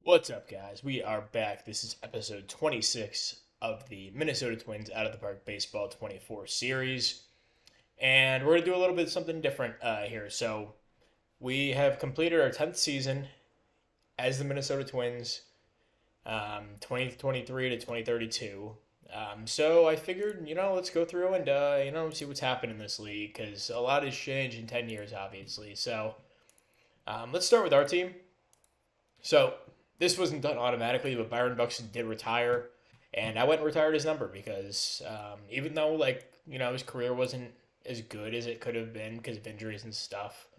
What's up, guys? We are back. This is episode 26 of the Minnesota Twins Out of the Park Baseball 24 series. And we're going to do a little bit something different here. So, we have completed our 10th season as the Minnesota Twins, 2023 to 2032. So, I figured, let's go through and, see what's happened in this league because a lot has changed in 10 years, obviously. So, let's start with our team. So, this wasn't done automatically, but Byron Buxton did retire, and I went and retired his number because even though, his career wasn't as good as it could have been because of injuries and stuff,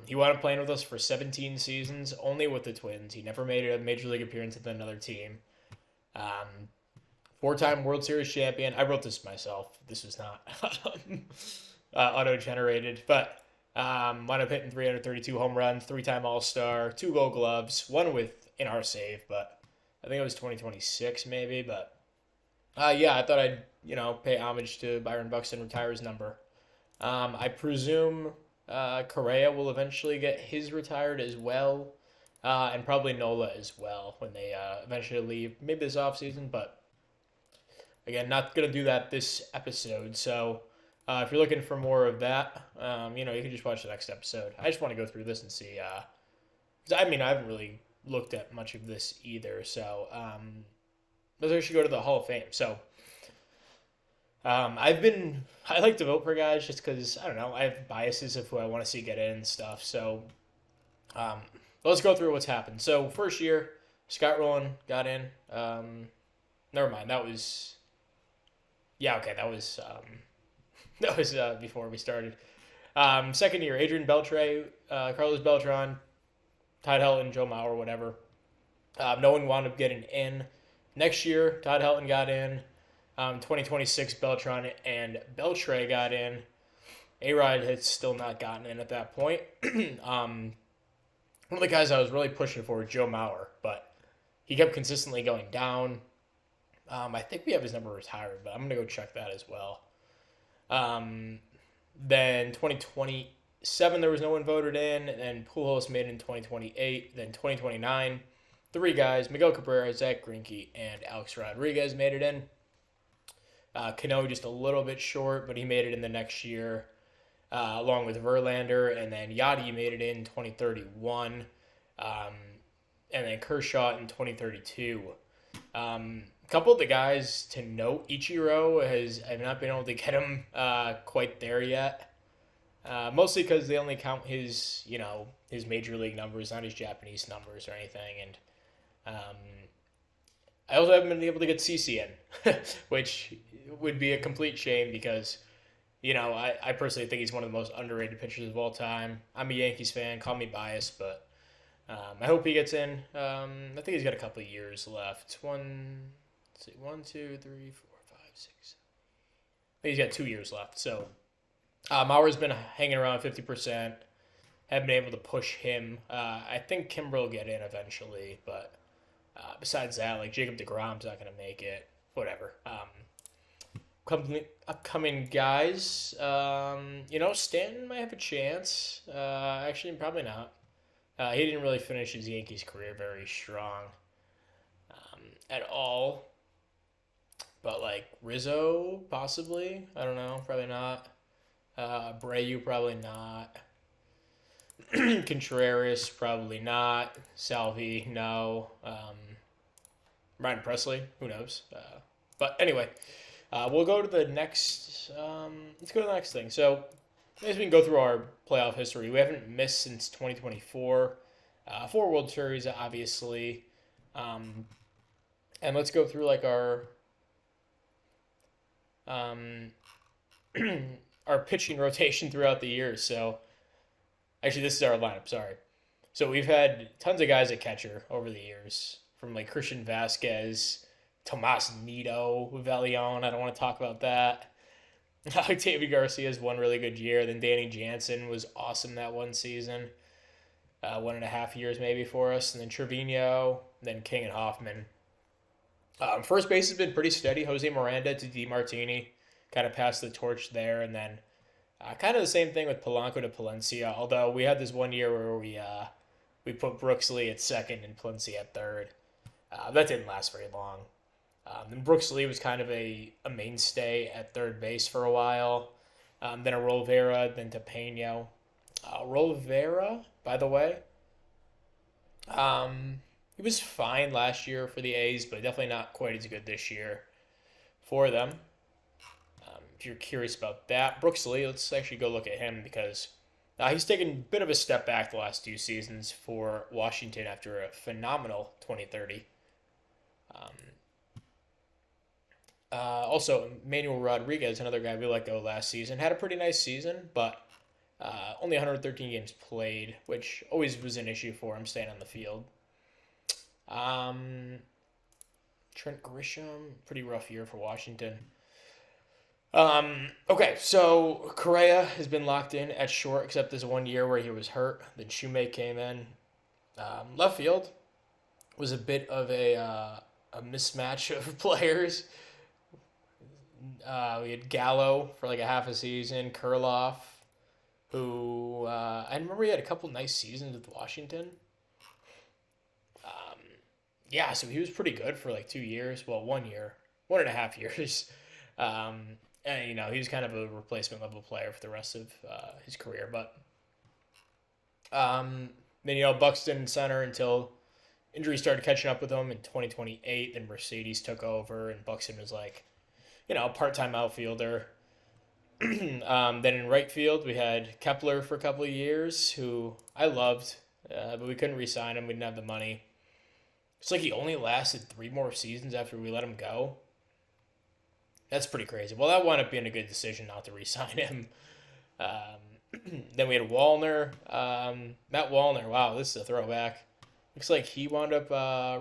he wound up playing with us for 17 seasons, only with the Twins. He never made a major league appearance with another team. Four-time World Series champion. I wrote this myself. This was not auto-generated, but wound up hitting 332 home runs, three-time All-Star, 2 Gold Gloves, one in our save, but I think it was 2026 maybe. But I thought I'd pay homage to Byron Buxton, retire his number. I presume Correa will eventually get his retired as well, and probably Nola as well when they eventually leave, maybe this offseason. But again, not gonna do that this episode. So if you're looking for more of that, you can just watch the next episode. I just want to go through this and see. Because I haven't really looked at much of this either. So let's actually go to the Hall of Fame. So I like to vote for guys just because, I don't know, I have biases of who I want to see get in and stuff. So let's go through what's happened. So first year, Scott Rowland got in. Never mind. That was before we started. Second year, Adrian Beltre, Carlos Beltran, Todd Helton, Joe Mauer, whatever. No one wound up getting in. Next year, Todd Helton got in. 2026, Beltran and Beltre got in. A-Rod had still not gotten in at that point. One of the guys I was really pushing for was Joe Mauer, but he kept consistently going down. I think we have his number retired, but I'm going to go check that as well. Then 2027, there was no one voted in, and then Pujols made it in 2028. Then 2029, 3 guys, Miguel Cabrera, Zach Greinke, and Alex Rodriguez made it in. Cano just a little bit short, but he made it in the next year, along with Verlander, and then Yachty made it in 2031, and then Kershaw in 2032. A couple of the guys to note, Ichiro I've not been able to get him quite there yet. Mostly because they only count his major league numbers, not his Japanese numbers or anything. And I also haven't been able to get CC in, which would be a complete shame because, I personally think he's one of the most underrated pitchers of all time. I'm a Yankees fan, call me biased, but I hope he gets in. I think he's got a couple of years left. 1, 2, 3, 4, 5, 6. I think he's got 2 years left. So Mauer's been hanging around 50%. Haven't been able to push him. I think Kimbrel will get in eventually, but besides that, Jacob deGrom's not going to make it. Whatever. Upcoming guys, Stanton might have a chance. Actually, probably not. He didn't really finish his Yankees career very strong at all. But Rizzo, possibly. I don't know. Probably not. Abreu, probably not. Contreras, probably not. Salvi, no. Ryan Presley, who knows? But anyway, we'll go to the next. Let's go to the next thing. So, as we can go through our playoff history, we haven't missed since 2024. 4 World Series, obviously. And let's go through our our pitching rotation throughout the years. So, actually, this is our lineup. Sorry. So we've had tons of guys at catcher over the years, from Christian Vasquez, Tomas Nido, Velion. I don't want to talk about that. David Garcia's one really good year. Then Danny Jansen was awesome that one season. 1.5 years maybe for us. And then Trevino, then King and Hoffman. First base has been pretty steady. Jose Miranda to DiMartini. Kind of passed the torch there. And then kind of the same thing with Polanco to Palencia. Although we had this one year where we we put Brooks Lee at second and Plincy at third. That didn't last very long. And Brooks Lee was kind of a mainstay at third base for a while. Then a Rivera, then to Pena. Rivera, by the way, he was fine last year for the A's, but definitely not quite as good this year for them. If you're curious about that, Brooks Lee, let's actually go look at him because he's taken a bit of a step back the last 2 seasons for Washington after a phenomenal 2030. Also, Manuel Rodriguez, another guy we let go last season, had a pretty nice season, but only 113 games played, which always was an issue for him staying on the field. Trent Grisham, pretty rough year for Washington. Okay, so Correa has been locked in at short, except this 1 year where he was hurt. Then Shoemake came in. Left field was a bit of a mismatch of players. We had Gallo for like a half a season, Kurloff, who I remember he had a couple nice seasons with Washington. Yeah, so he was pretty good for like 2 years. Well, 1 year, 1.5 years. And, he was kind of a replacement level player for the rest of his career. But then, Buxton center until injuries started catching up with him in 2028. Then Mercedes took over, and Buxton was like, a part-time outfielder. Then in right field, we had Kepler for a couple of years, who I loved, but we couldn't re-sign him. We didn't have the money. It's like he only lasted 3 more seasons after we let him go. That's pretty crazy. Well, that wound up being a good decision not to re-sign him. Then we had Wallner. Matt Wallner. Wow, this is a throwback. Looks like he wound up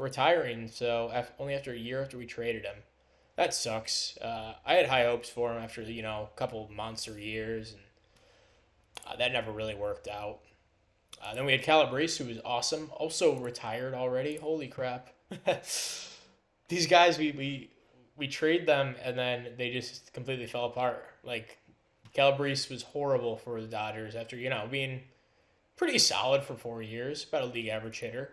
retiring, so only after a year after we traded him. That sucks. I had high hopes for him after, a couple of months or years, and that never really worked out. Then we had Calabrese, who was awesome. Also retired already. Holy crap. These guys, we trade them, and then they just completely fell apart. Like, Calabrese was horrible for the Dodgers after, being pretty solid for 4 years. About a league average hitter.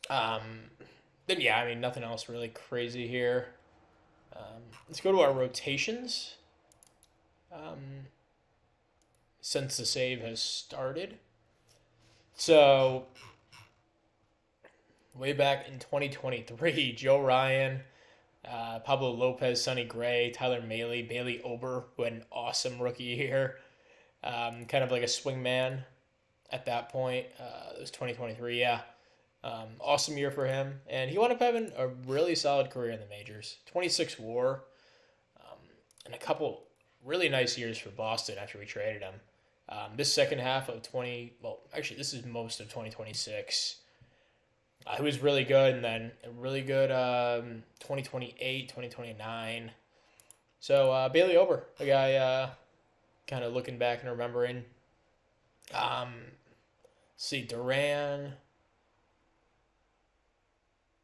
Then, nothing else really crazy here. Let's go to our rotations. Since the save has started. So, way back in 2023, Joe Ryan, Pablo Lopez, Sonny Gray, Tyler Mahle, Bailey Ober, who had an awesome rookie year. Kind of like a swingman at that point. It was 2023, yeah. Awesome year for him. And he wound up having a really solid career in the majors. 26 WAR, and a couple really nice years for Boston after we traded him. This second half of this is most of 2026. He was really good, and then a really good 2028, 2029. So Bailey Ober, a guy kind of looking back and remembering. See, Duran.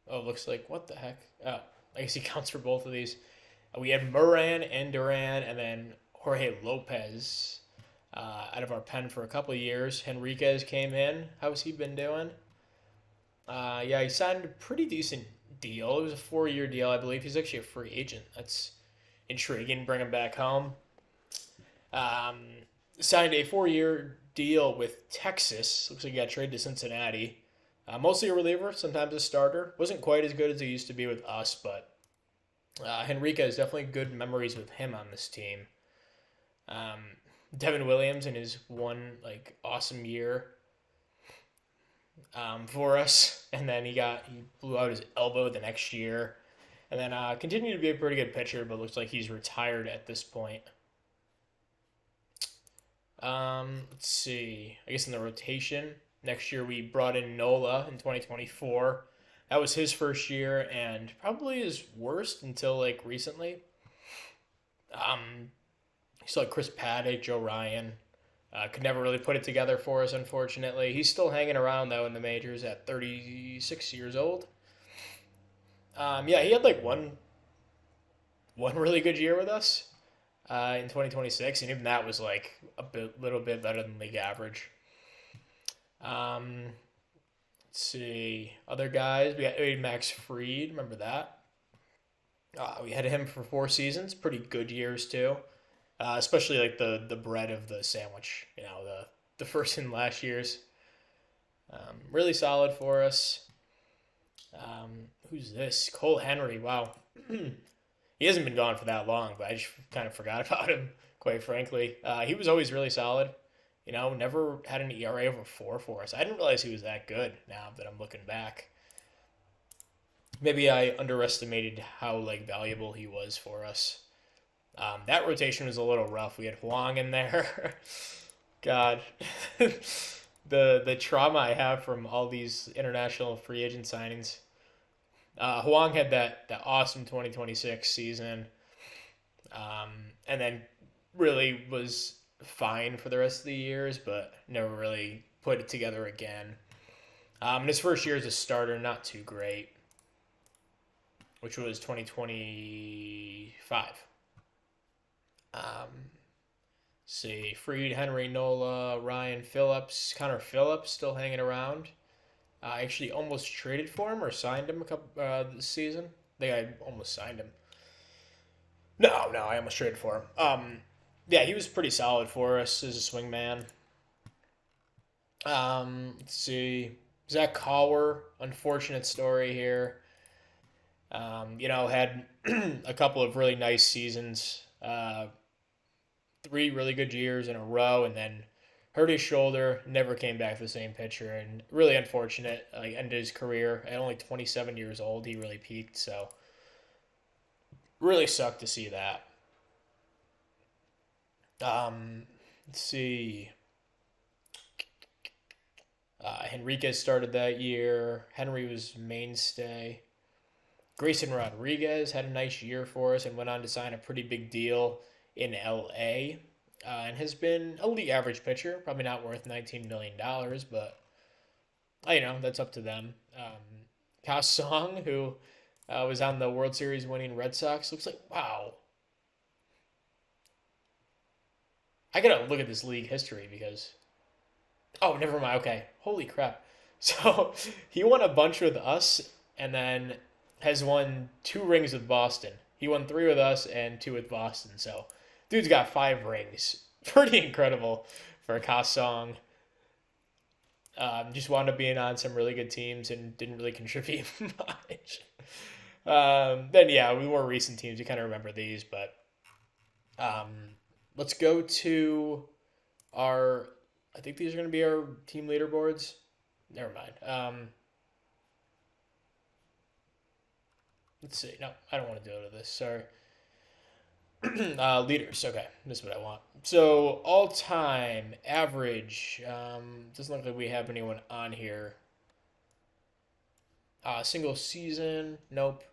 Oh, looks like, what the heck? Oh, I guess he counts for both of these. We had Moran and Duran, and then Jorge Lopez out of our pen for a couple of years. Henriquez came in. How's he been doing? He signed a pretty decent deal. It was a 4-year deal, I believe. He's actually a free agent. That's intriguing. Bring him back home. Signed a 4-year deal with Texas. Looks like he got traded to Cincinnati. Mostly a reliever, sometimes a starter. Wasn't quite as good as he used to be with us, but Henriquez, definitely good memories with him on this team. Devin Williams in his one awesome year for us, and then he blew out his elbow the next year, and then continued to be a pretty good pitcher, but looks like he's retired at this point. Let's see. I guess in the rotation next year we brought in Nola in 2024. That was his first year and probably his worst until recently. Still Chris Paddock, Joe Ryan. Could never really put it together for us, unfortunately. He's still hanging around, though, in the majors at 36 years old. He had one really good year with us in 2026, and even that was little bit better than league average. Um, let's see. Other guys. We had Max Fried. Remember that? We had him for 4 seasons. Pretty good years, too. Especially like the bread of the sandwich. The first and last years. Really solid for us. Who's this? Cole Henry. Wow. He hasn't been gone for that long, but I just kind of forgot about him, quite frankly. He was always really solid. Never had an ERA over 4 for us. I didn't realize he was that good now that I'm looking back. Maybe I underestimated how valuable he was for us. That rotation was a little rough. We had Huang in there. God. The trauma I have from all these international free agent signings. Huang had that awesome 2026 season, and then really was fine for the rest of the years, but never really put it together again. His first year as a starter, not too great, which was 2025. See, Fried, Henry, Nola, Ryan Phillips, Connor Phillips still hanging around. I actually almost traded for him or signed him a couple this season. I think I almost signed him. No, I almost traded for him. Yeah, he was pretty solid for us as a swingman. Let's see, Zach Cowher, unfortunate story here. Had a couple of really nice seasons, 3 really good years in a row, and then hurt his shoulder, never came back the same pitcher, and really unfortunate. Ended his career at only 27 years old. He really peaked, so really sucked to see that. Let's see. Henriquez started that year. Henry was mainstay. Grayson Rodriguez had a nice year for us and went on to sign a pretty big deal in LA. And has been a league average pitcher. Probably not worth $19 million, but that's up to them. Ka Song, who was on the World Series winning Red Sox, looks like, wow. I gotta look at this league history because, oh, never mind. Okay, holy crap. So he won a bunch with us, and then has won 2 rings with Boston. He won 3 with us and 2 with Boston. So dude's got 5 rings. Pretty incredible for Ka Song. Just wound up being on some really good teams and didn't really contribute much. Then yeah, we more recent teams. You kind of remember these, but let's go to our. I think these are going to be our team leaderboards. Never mind. Let's see. No, I don't want to go to this. Sorry. Leaders. Okay, this is what I want. So all-time average. Doesn't look like we have anyone on here. Single season. Nope.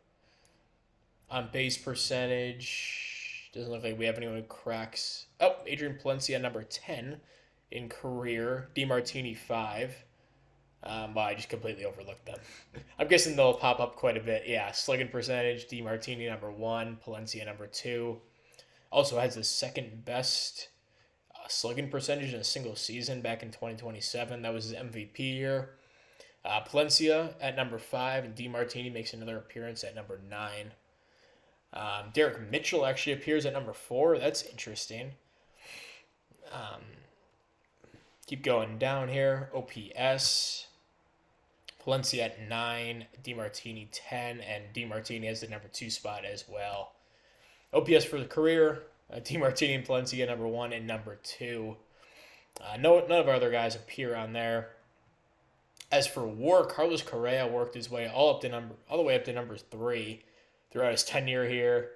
On base percentage. Doesn't look like we have anyone who cracks. Oh, Adrian Palencia, number 10 in career. DeMartini 5. Well, I just completely overlooked them. I'm guessing they'll pop up quite a bit. Yeah, slugging percentage, DeMartini number 1, Palencia number 2. Also has the second best slugging percentage in a single season back in 2027. That was his MVP year. Palencia at number 5, and DeMartini makes another appearance at number 9. Derek Mitchell actually appears at number 4. That's interesting. Keep going down here. OPS. Palencia at 9, DeMartini 10, and DeMartini has the number 2 spot as well. OPS for the career, DeMartini and Palencia number 1 and number 2. None of our other guys appear on there. As for WAR, Carlos Correa worked his way all the way up to number 3 throughout his tenure here.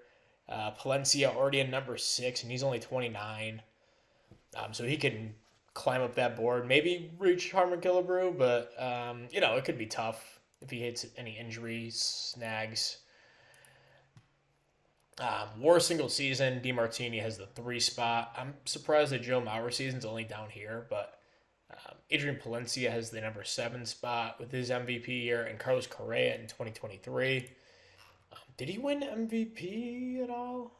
Palencia already in number 6, and he's only 29. So he can climb up that board, maybe reach Harmon Killebrew, but it could be tough if he hits any injuries, snags. WAR single season, DeMartini has the 3 spot. I'm surprised that Joe Mauer's season's only down here, but Adrian Palencia has the number 7 spot with his MVP year, and Carlos Correa in 2023. Did he win MVP at all?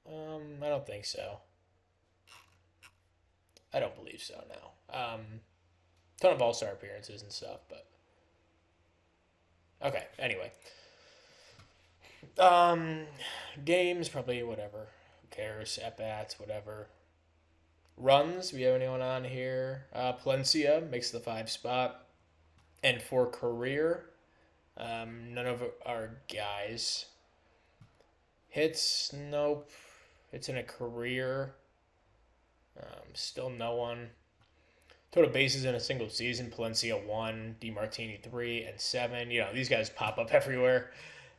I don't think so. I don't believe so, no. ton of All-Star appearances and stuff, but okay. Anyway, um, games probably whatever. Who cares? At bats, whatever. Runs. We have anyone on here? Palencia makes the 5 spot, and for career, none of our guys. Hits, nope. It's in a career. Still no one. Total bases in a single season: Palencia 1, DiMartini 3, and 7. These guys pop up everywhere.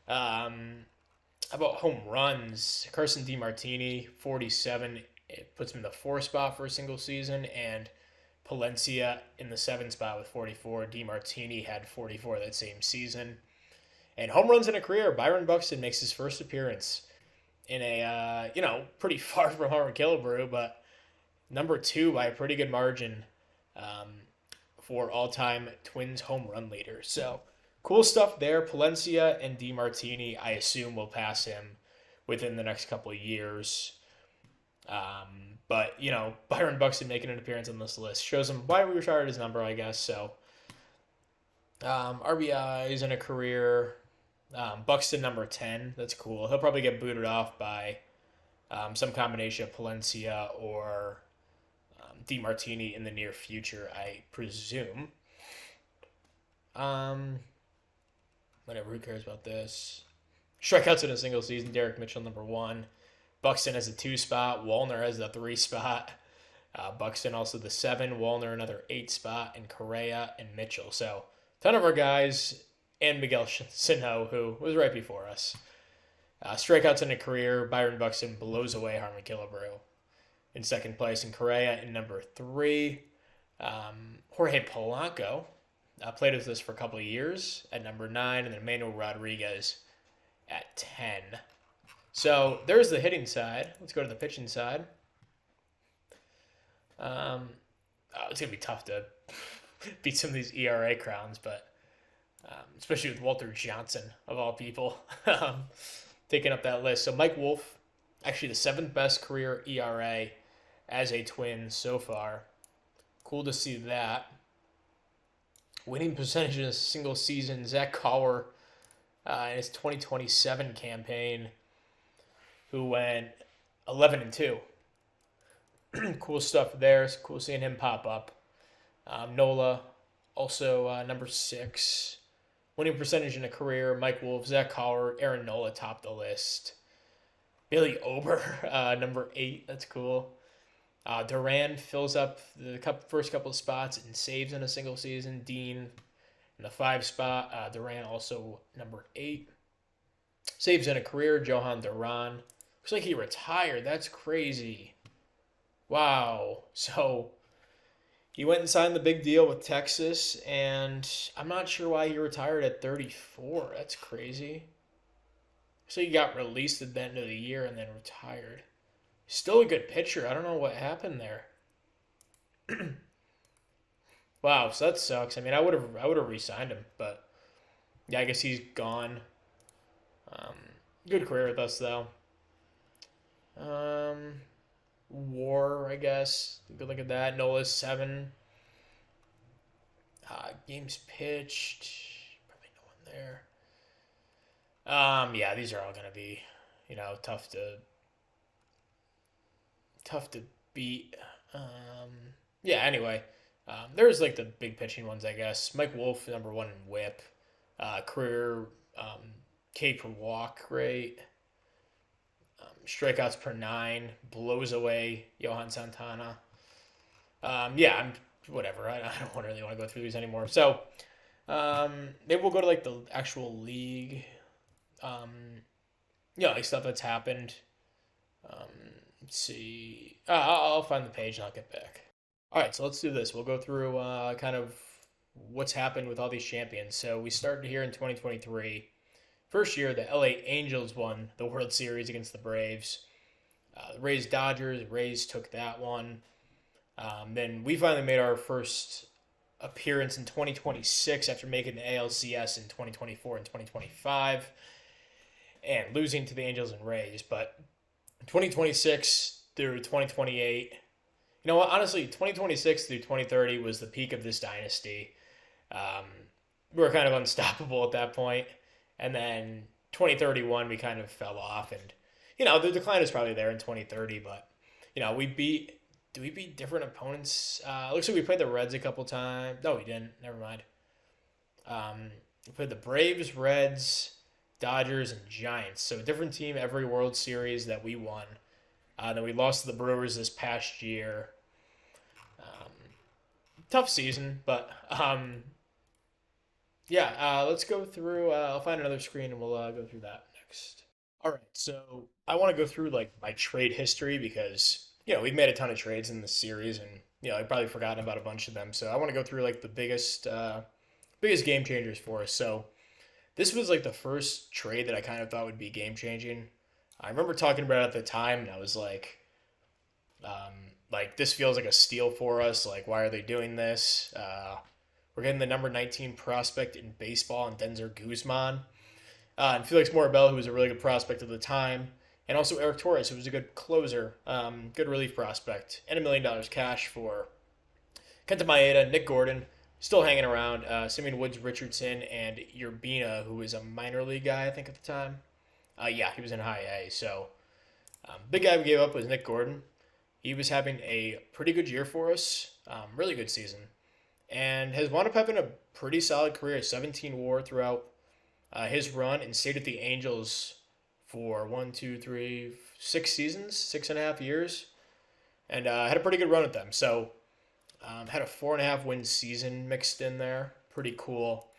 How about home runs? Carson DiMartini, 47. It puts him in the 4 spot for a single season, and Palencia in the 7 spot with 44. DiMartini had 44 that same season. And home runs in a career: Byron Buxton makes his first appearance in a, pretty far from Harvard Killebrew, but number 2 by a pretty good margin for all-time Twins home run leader. So cool stuff there. Palencia and DiMartini, I assume, will pass him within the next couple of years. But, Byron Buxton making an appearance on this list shows him why we retired his number, I guess. So RBIs in a career. Buxton number 10. That's cool. He'll probably get booted off by some combination of Palencia or DiMartini in the near future, I presume. Whatever, who cares about this? Strikeouts in a single season: Derek Mitchell number 1. Buxton has a 2 spot. Wallner has the 3 spot. Buxton also the 7. Wallner another 8 spot. And Correa and Mitchell. So, ton of our guys, and Miguel Sano, who was right before us. Strikeouts in a career: Byron Buxton blows away Harmon Killebrew in second place, and Correa in number 3. Jorge Polanco played with us for a couple of years at number 9, and then Manuel Rodriguez at 10. So there's the hitting side. Let's go to the pitching side. It's going to be tough to beat some of these ERA crowns, but especially with Walter Johnson, of all people, taking up that list. So Mike Wolf, actually the 7th best career ERA as a Twin so far. Cool to see that. Winning percentage in a single season: Zach Cauer in his 2027 campaign, who went 11-2. Cool stuff there. It's cool seeing him pop up. Nola, also number 6. Winning percentage in a career: Mike Wolf, Zach Cauer, Aaron Nola topped the list. Billy Ober, number 8. That's cool. Duran fills up the first couple of spots and saves in a single season. Dean in the 5 spot. Duran also number 8. Saves in a career: Johan Duran. Looks like he retired. That's crazy. Wow. So he went and signed the big deal with Texas, and I'm not sure why he retired at 34. That's crazy. So he got released at the end of the year and then retired. Still a good pitcher. I don't know what happened there. Wow, so that sucks. I mean, I would have re-signed him, but yeah, I guess he's gone. Good career with us though. WAR, I guess. Good look at that. Nola's 7. Games pitched. Probably no one there. Yeah, these are all gonna be, tough to beat. Yeah, anyway. There's like the big pitching ones, I guess. Mike Wolf, number 1 in WHIP. Career K per walk rate. Strikeouts per 9. Blows away Johan Santana. Yeah, whatever. I don't really want to go through these anymore. So, maybe we'll go to like the actual league. Like stuff that's happened. Let's see. I'll find the page and I'll get back. All right, so let's do this. We'll go through kind of what's happened with all these champions. So we started here in 2023. First year, the LA Angels won the World Series against the Braves. The Rays Dodgers, Rays took that one. Then we finally made our first appearance in 2026 after making the ALCS in 2024 and 2025 and losing to the Angels and Rays. But 2026 through 2028, You know what? Honestly, 2026 through 2030 was the peak of this dynasty. Um, we were kind of unstoppable at that point, and then 2031 we kind of fell off, and the decline is probably there in 2030. But we beat. Do we beat different opponents? Looks like we played the Reds a couple times. No, we didn't. Never mind. We played the Braves, Reds, Dodgers, and Giants. So a different team every World Series that we won. Then we lost to the Brewers this past year. Um, Tough season, but yeah. Let's go through. I'll find another screen and we'll go through that next. All right. So I want to go through like my trade history because we've made a ton of trades in this series and I've probably forgotten about a bunch of them. So I want to go through like the biggest game changers for us. So this was like the first trade that I kind of thought would be game changing. I remember talking about it at the time, and I was like this feels like a steal for us. Like, why are they doing this? We're getting the number 19 prospect in baseball and Denzer Guzman, and Felix Morabel, who was a really good prospect at the time, and also Eric Torres, who was a good closer, good relief prospect, and $1 million cash for Kenta Maeda, Nick Gordon, still hanging around, Simeon Woods Richardson, and Urbina, who was a minor league guy, I think, at the time. Yeah, he was in high A. So, big guy we gave up was Nick Gordon. He was having a pretty good year for us, really good season, and has wound up having a pretty solid career, 17 WAR throughout his run, and stayed with the Angels for 6 seasons, 6.5 years, and had a pretty good run with them. So, had a 4.5 win season mixed in there. Pretty cool.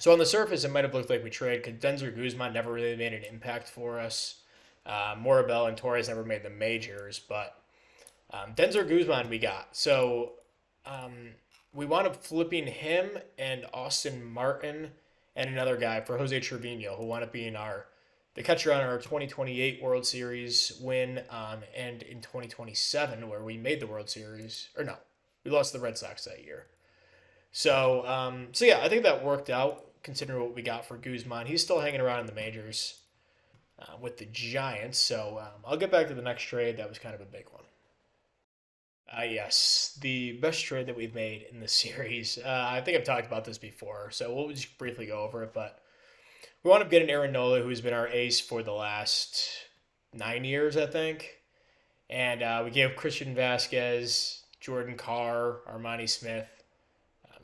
So on the surface, it might have looked like we traded because Denzer Guzman never really made an impact for us. Morabel and Torres never made the majors, but Denzer Guzman we got. So we wound up flipping him and Austin Martin and another guy for Jose Trevino, who wound up being the catcher on our 2028 World Series win, and in 2027 where we made the World Series. Or no, we lost to the Red Sox that year. So yeah, I think that worked out considering what we got for Guzman. He's still hanging around in the majors with the Giants. So I'll get back to the next trade. That was kind of a big one. Yes, the best trade that we've made in the series. I think I've talked about this before, so we'll just briefly go over it. But we wound up getting Aaron Nola, who's been our ace for the last 9 years, I think. And we gave Christian Vasquez, Jordan Carr, Armani Smith,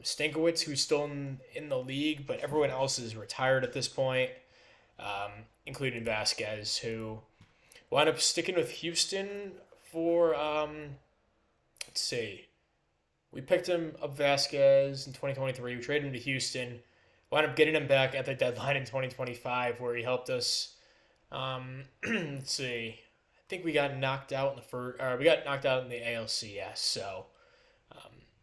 Stankiewicz, who's still in the league, but everyone else is retired at this point, including Vasquez, who wound up sticking with Houston for, let's see, we picked him up Vasquez in 2023. We traded him to Houston, wound up getting him back at the deadline in 2025, where he helped us. Let's see, I think we got knocked out in the first, or we got knocked out in the ALCS, so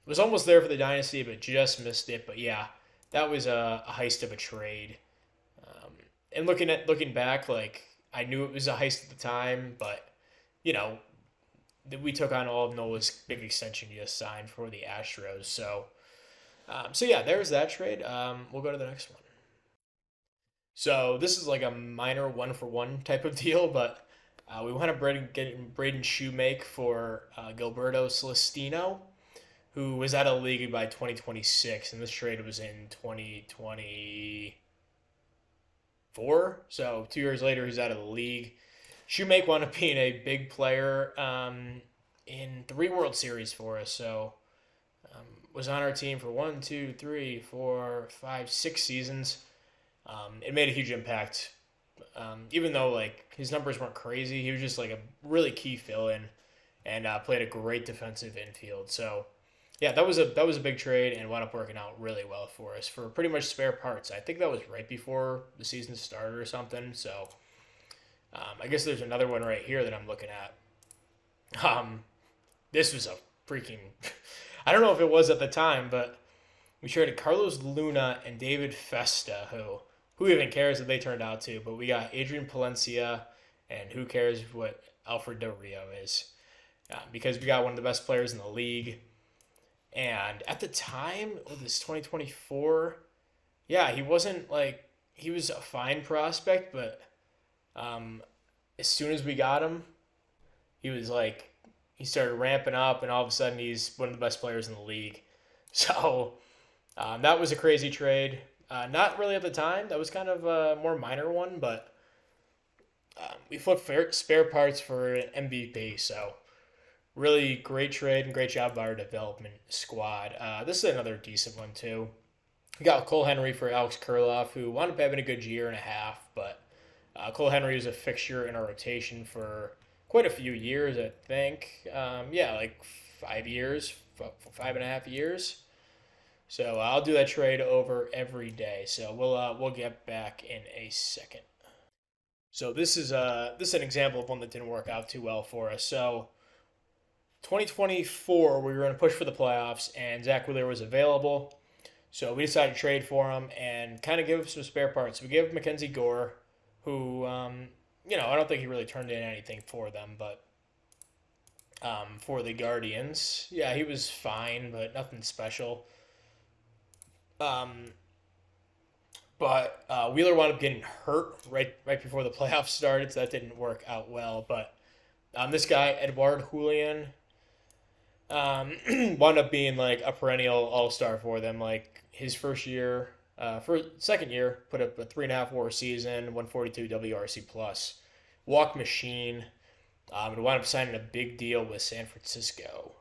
was almost there for the dynasty, but just missed it. But yeah, that was a heist of a trade. And looking back, like I knew it was a heist at the time, but we took on all of Nola's big extension he just signed for the Astros. So yeah, there's that trade. We'll go to the next one. So this is like a minor 1-for-1 type of deal, but we wound up getting Braden Shoemake for Gilberto Celestino, who was out of the league by 2026, and this trade was in 2024. So 2 years later, he's out of the league. Shoemake wound up being a big player in 3 World Series for us. So was on our team for 1, 2, 3, 4, 5, 6 seasons. It made a huge impact. Even though like his numbers weren't crazy, he was just like a really key fill-in and played a great defensive infield. So yeah, that was a big trade and wound up working out really well for us for pretty much spare parts. I think that was right before the season started or something. So I guess there's another one right here that I'm looking at. This was a freaking I don't know if it was at the time, but we traded Carlos Luna and David Festa, who even cares what they turned out to, but we got Adrian Palencia, and who cares what Alfred Del Rio is, because we got one of the best players in the league. And at the time, this 2024, yeah, he wasn't like, he was a fine prospect, but as soon as we got him, he was like, he started ramping up, and all of a sudden he's one of the best players in the league. So that was a crazy trade. Not really at the time. That was kind of a more minor one, but we flipped spare parts for an MVP. So really great trade and great job by our development squad. This is another decent one too. We got Cole Henry for Alex Kurloff, who wound up having a good year and a half, but Cole Henry was a fixture in our rotation for quite a few years, I think. Like 5 years, 5.5 years. So I'll do that trade over every day. So we'll get back in a second. So this is an example of one that didn't work out too well for us. So 2024, we were going to push for the playoffs, and Zach Wheeler was available. So we decided to trade for him and kind of give him some spare parts. We gave Mackenzie Gore, who, I don't think he really turned in anything for them, but for the Guardians, yeah, he was fine, but nothing special. But Wheeler wound up getting hurt right before the playoffs started, so that didn't work out well. But this guy, Edouard Julian, wound up being like a perennial all-star for them. Like his second year, put up a 3.5 WAR season, 142 WRC plus, walk machine, and wound up signing a big deal with San Francisco.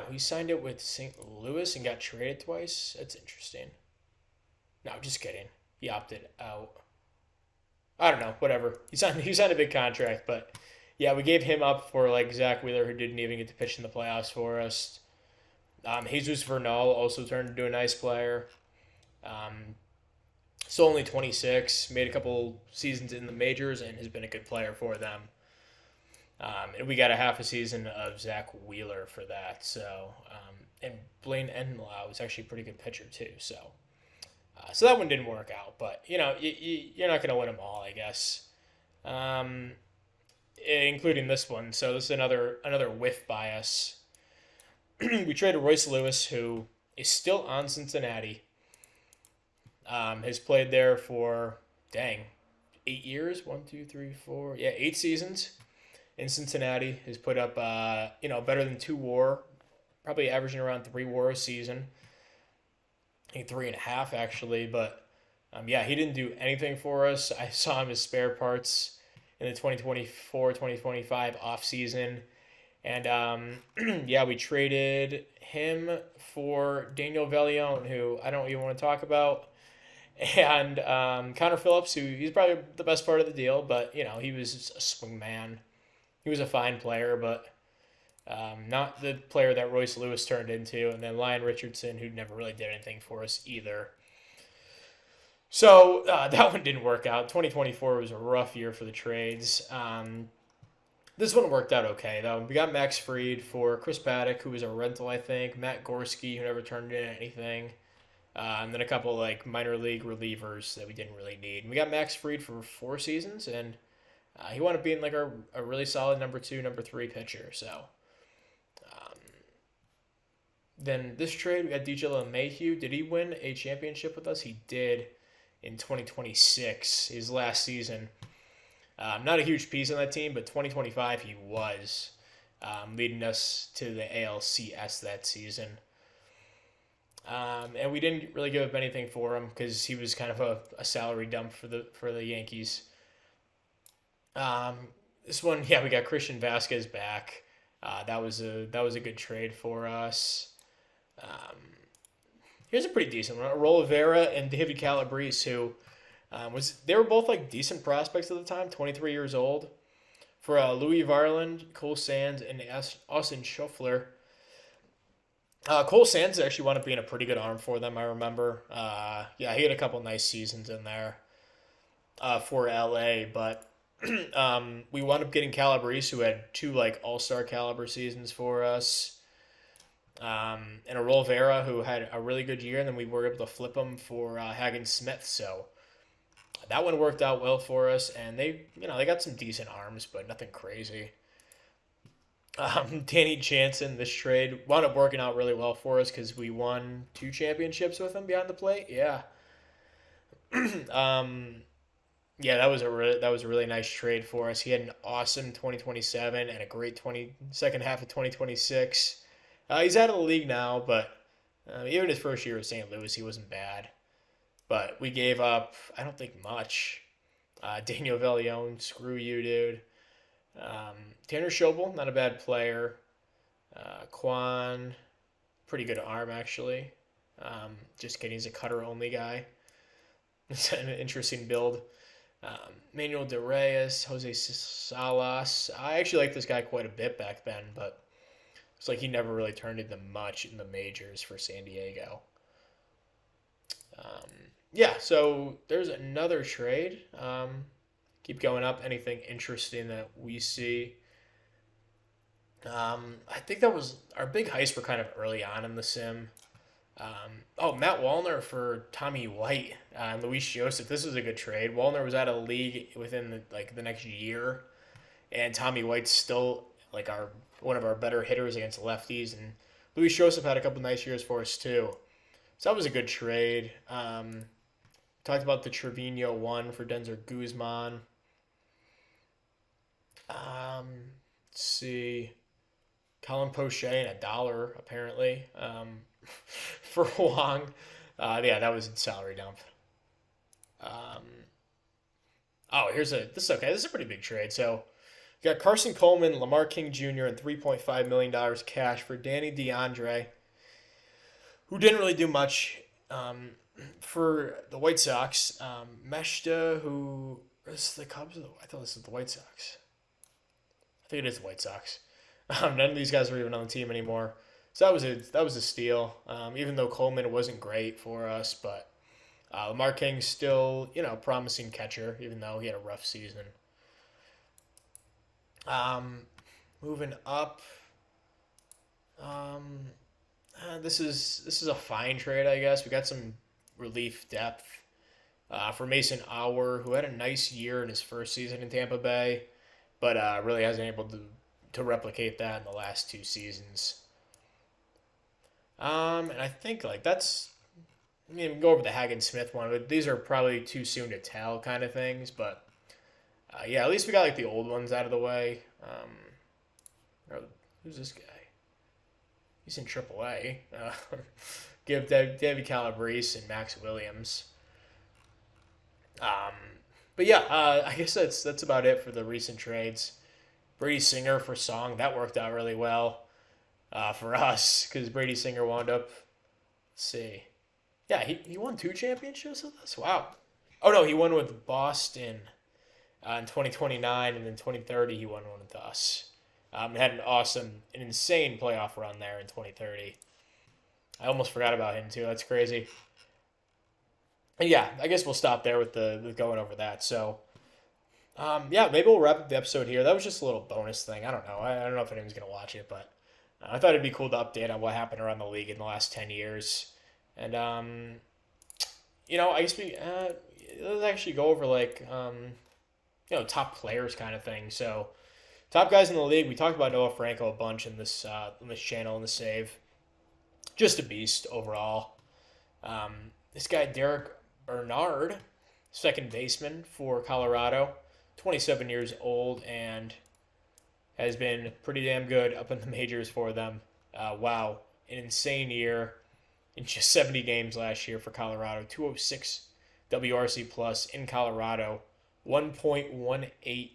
He signed it with St. Louis and got traded twice. That's interesting. No, just kidding. He opted out. I don't know. Whatever. He signed a big contract, but yeah, we gave him up for like Zach Wheeler, who didn't even get to pitch in the playoffs for us. Jesus Vernal also turned into a nice player. Still only 26, made a couple seasons in the majors, and has been a good player for them. And we got a half a season of Zach Wheeler for that. So, and Blaine Enlow was actually a pretty good pitcher too. So that one didn't work out. But you're not going to win them all, I guess. Including this one. So this is another whiff by us. We traded Royce Lewis, who is still on Cincinnati. Has played there for 8 years. 1, 2, 3, 4. Yeah, 8 seasons in Cincinnati. Has put up better than 2 WAR, probably averaging around 3 WAR a season. I think 3.5 actually, but he didn't do anything for us. I saw him as spare parts in the 2024-2025 offseason. And we traded him for Daniel Vellione, who I don't even want to talk about. And Connor Phillips, who he's probably the best part of the deal, but he was a swing man. He was a fine player, but not the player that Royce Lewis turned into. And then Lyon Richardson, who never really did anything for us either. So that one didn't work out. 2024 was a rough year for the trades. This one worked out okay, though. We got Max Fried for Chris Paddock, who was a rental, I think. Matt Gorski, who never turned in anything. And then a couple like minor league relievers that we didn't really need. And we got Max Fried for 4 seasons, and he wound up being like a really solid number 2, number 3 pitcher. So then this trade, we got DJ LeMahieu. Did he win a championship with us? He did in 2026, his last season. Not a huge piece on that team, but 2025 he was, leading us to the ALCS that season. And we didn't really give up anything for him because he was kind of a salary dump for the Yankees. This one, we got Christian Vasquez back. That was a good trade for us. Here's a pretty decent one. Raul Vera and David Calabrese, who they were both like decent prospects at the time, 23 years old. For Louis Varland, Cole Sands, and Austin Scheffler. Cole Sands actually wound up being a pretty good arm for them, I remember. He had a couple nice seasons in there for LA, but we wound up getting Calabrese, who had 2 like all-star caliber seasons for us. And a Raul Vera, who had a really good year, and then we were able to flip him for Hagen Smith. So that one worked out well for us, and they got some decent arms, but nothing crazy. Danny Jansen, this trade wound up working out really well for us because we won 2 championships with him behind the plate. Yeah. Yeah, that was a really nice trade for us. He had an awesome 2027 and a great 22nd half of 2026. He's out of the league now, but even his first year with St. Louis, he wasn't bad. But we gave up, I don't think much. Daniel Valione, screw you, dude. Um, Tanner Schobel, not a bad player. Quan, pretty good arm actually. Just kidding, he's a cutter only guy. It's an interesting build. Manuel De Reyes, Jose Salas. I actually liked this guy quite a bit back then, but it's like he never really turned into much in the majors for San Diego. Um, yeah, so there's another trade. Keep going up. Anything interesting that we see? I think that was our big heist were kind of early on in the sim. Matt Wallner for Tommy White and Luis Joseph. This was a good trade. Wallner was out of the league within the next year, and Tommy White's still like our one of our better hitters against lefties. And Luis Joseph had a couple nice years for us too, so that was a good trade. Talked about the Trevino one for Denzer Guzman. Let's see. Colin Poche and $1 apparently for Wong. Yeah, that was in salary dump. Um, this is okay. This is a pretty big trade. So you got Carson Coleman, Lamar King Jr., and $3.5 million cash for Danny DeAndre, who didn't really do much for the White Sox. Meshta, who is the Cubs? I thought this was the White Sox. I think it is the White Sox. None of these guys are even on the team anymore. So that was a steal. Even though Coleman wasn't great for us, but Lamar King's still promising catcher, even though he had a rough season. Moving up. This is a fine trade, I guess. We got some relief depth for Mason Auer, who had a nice year in his first season in Tampa Bay, but really hasn't able to replicate that in the last two seasons. And I think that's. I mean, go over the Hagen Smith one, but these are probably too soon to tell kind of things. But yeah, at least we got the old ones out of the way. Who's this guy? He's in AAA. Give David Calabrese and Max Williams. But yeah, I guess that's about it for the recent trades. Brady Singer for Song, that worked out really well for us because Brady Singer wound up. Let's see. Yeah, he won 2 championships with us. Wow. Oh no, he won with Boston in 2029, and in 2030 he won one with us. Had an insane playoff run there in 2030. I almost forgot about him too. That's crazy. And yeah, I guess we'll stop there with the going over that. So, yeah, maybe we'll wrap up the episode here. That was just a little bonus thing. I don't know. I don't know if anyone's gonna watch it, but I thought it'd be cool to update on what happened around the league in the last 10 years. And I guess let's actually go over top players kind of thing. So, top guys in the league. We talked about Noah Franco a bunch in this channel in the save. Just a beast overall. This guy Derek Bernard, second baseman for Colorado, 27 years old and has been pretty damn good up in the majors for them. Wow, an insane year in just 70 games last year for Colorado. 206 WRC plus in Colorado, 1.18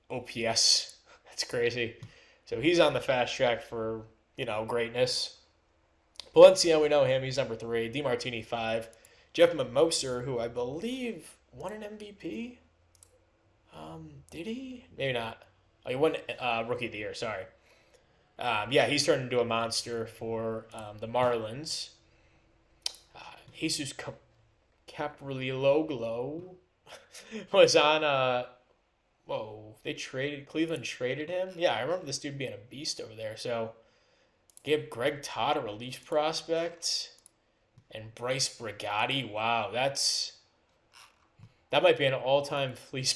OPS. That's crazy. So he's on the fast track for greatness. Valencia, we know him. He's number 3. DeMartini 5. Jeff Mimoser, who I believe won an MVP. Did he? Maybe not. Oh, he won Rookie of the Year. Sorry. Yeah, he's turned into a monster for the Marlins. Jesus Capriloglo was on. Cleveland traded him. Yeah, I remember this dude being a beast over there. So, give Greg Todd a relief prospect, and Bryce Brigatti. Wow, that might be an all-time fleece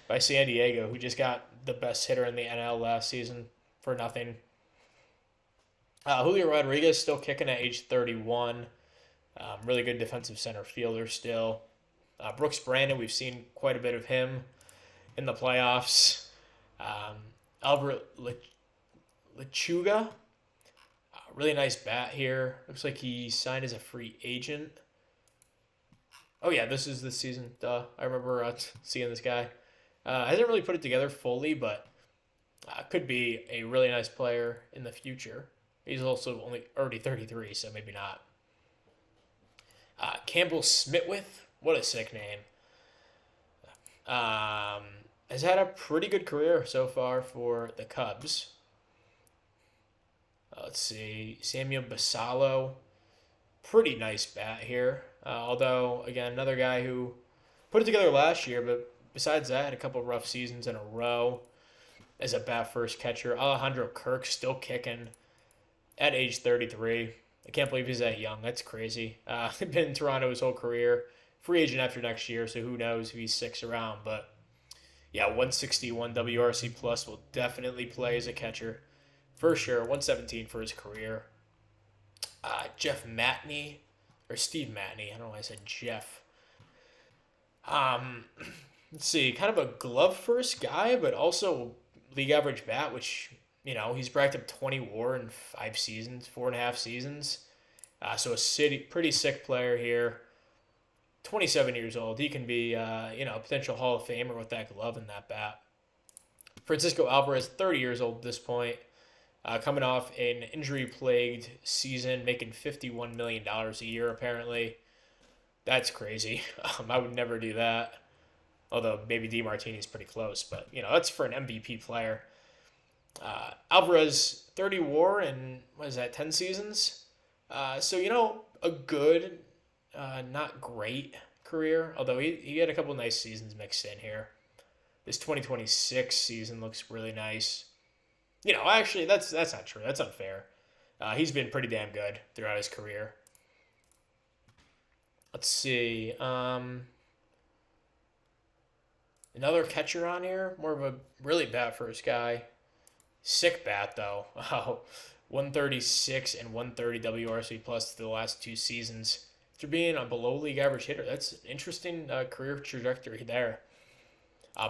by San Diego, who just got the best hitter in the NL last season for nothing. Julio Rodriguez still kicking at age 31. Really good defensive center fielder still. Brooks Brandon, we've seen quite a bit of him in the playoffs. Um, Albert Lechuga, really nice bat here. Looks like he signed as a free agent. Oh yeah, this is this season. Duh, I remember seeing this guy. Hasn't really put it together fully, but could be a really nice player in the future. He's also already 33, so maybe not. Campbell Smithwith, what a sick name. Has had a pretty good career so far for the Cubs. Let's see, Samuel Basallo, pretty nice bat here. Although, again, another guy who put it together last year, but besides that, had a couple rough seasons in a row as a bat first catcher. Alejandro Kirk still kicking at age 33. I can't believe he's that young. That's crazy. Been in Toronto his whole career. Free agent after next year, so who knows if he sticks around. But yeah, 161 WRC plus will definitely play as a catcher. For sure, 117 for his career. Jeff Matney, or Steve Matney. I don't know why I said Jeff. Let's see, kind of a glove first guy, but also league average bat, which, he's racked up 20 WAR in 4.5 seasons. So a pretty sick player here. 27 years old. He can be, a potential Hall of Famer with that glove and that bat. Francisco Alvarez, 30 years old at this point. Coming off an injury-plagued season, making $51 million a year, apparently. That's crazy. I would never do that. Although maybe DeMartini's pretty close. But, that's for an MVP player. Alvarez, 30 WAR in, 10 seasons? So, a good, not great career. Although he had a couple nice seasons mixed in here. This 2026 season looks really nice. Actually, that's not true. That's unfair. He's been pretty damn good throughout his career. Let's see. Another catcher on here. More of a really bat first guy. Sick bat, though. 136 and 130 WRC plus the last 2 seasons. After being a below league average hitter, that's an interesting career trajectory there.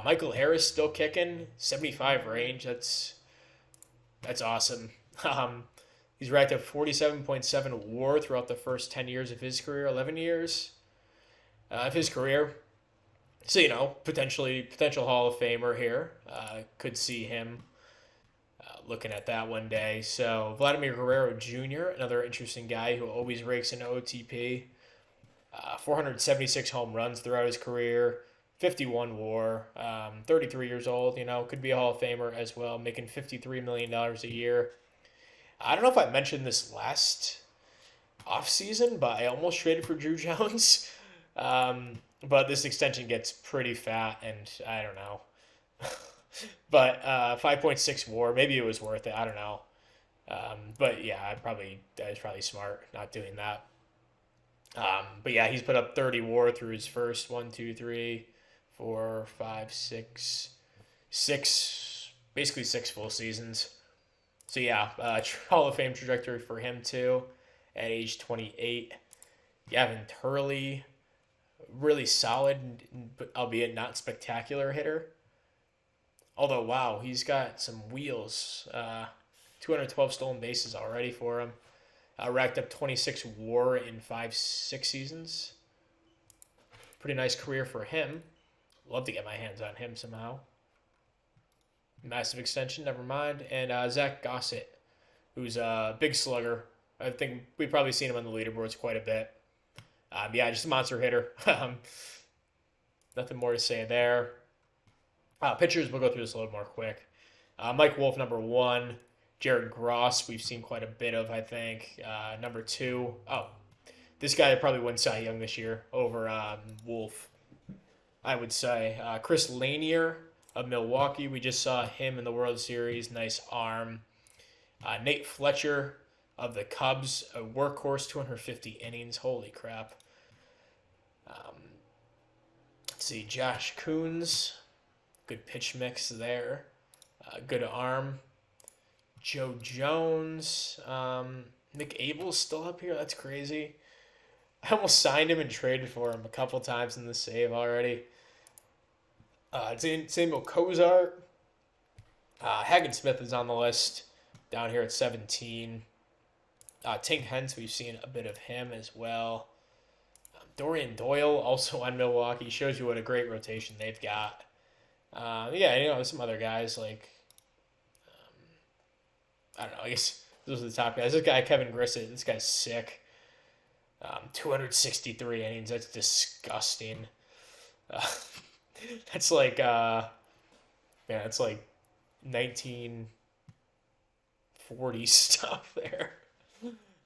Michael Harris still kicking. 75 range. That's awesome. He's racked up 47.7 WAR throughout the first 10 years of his career, 11 years of his career. So, potential Hall of Famer here. Could see him looking at that one day. So, Vladimir Guerrero Jr., another interesting guy who always rakes in OTP. 476 home runs throughout his career. 51 WAR, 33 years old, could be a Hall of Famer as well, making $53 million a year. I don't know if I mentioned this last offseason, but I almost traded for Drew Jones. But this extension gets pretty fat, and I don't know. But 5.6 WAR, maybe it was worth it. I don't know. But yeah, that was probably smart not doing that. But yeah, he's put up 30 WAR through his first basically 6 full seasons. So yeah, Hall of Fame trajectory for him too, at age 28. Gavin Turley, really solid, but albeit not spectacular hitter. Although, wow, he's got some wheels. 212 stolen bases already for him. Racked up 26 WAR in 5-6 seasons. Pretty nice career for him. Love to get my hands on him somehow. Massive extension, never mind. And Zach Gossett, who's a big slugger. I think we've probably seen him on the leaderboards quite a bit. Yeah, just a monster hitter. Nothing more to say there. Pitchers, we'll go through this a little more quick. Mike Wolf, number 1. Jared Gross, we've seen quite a bit of, I think. Number 2. Oh, this guy probably won Cy Young this year over Wolf, I would say. Chris Lanier of Milwaukee. We just saw him in the World Series. Nice arm. Nate Fletcher of the Cubs. A workhorse, 250 innings. Holy crap. Let's see. Josh Coons. Good pitch mix there. Good arm. Joe Jones. Nick Abel's still up here. That's crazy. I almost signed him and traded for him a couple times in the save already. Samuel Kozar. Hagen Smith is on the list down here at 17. Tink Hence, we've seen a bit of him as well. Dorian Doyle, also on Milwaukee, shows you what a great rotation they've got. Some other guys like, I don't know, I guess those are the top guys. This guy, Kevin Grissett, this guy's sick. 263 innings, that's disgusting. That's like, it's like 1940 stuff there.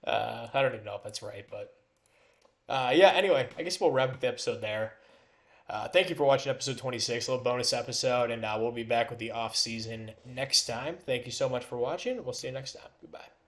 I don't even know if that's right, but anyway, I guess we'll wrap up the episode there. Thank you for watching episode 26, a little bonus episode, and we'll be back with the off season next time. Thank you so much for watching. We'll see you next time. Goodbye.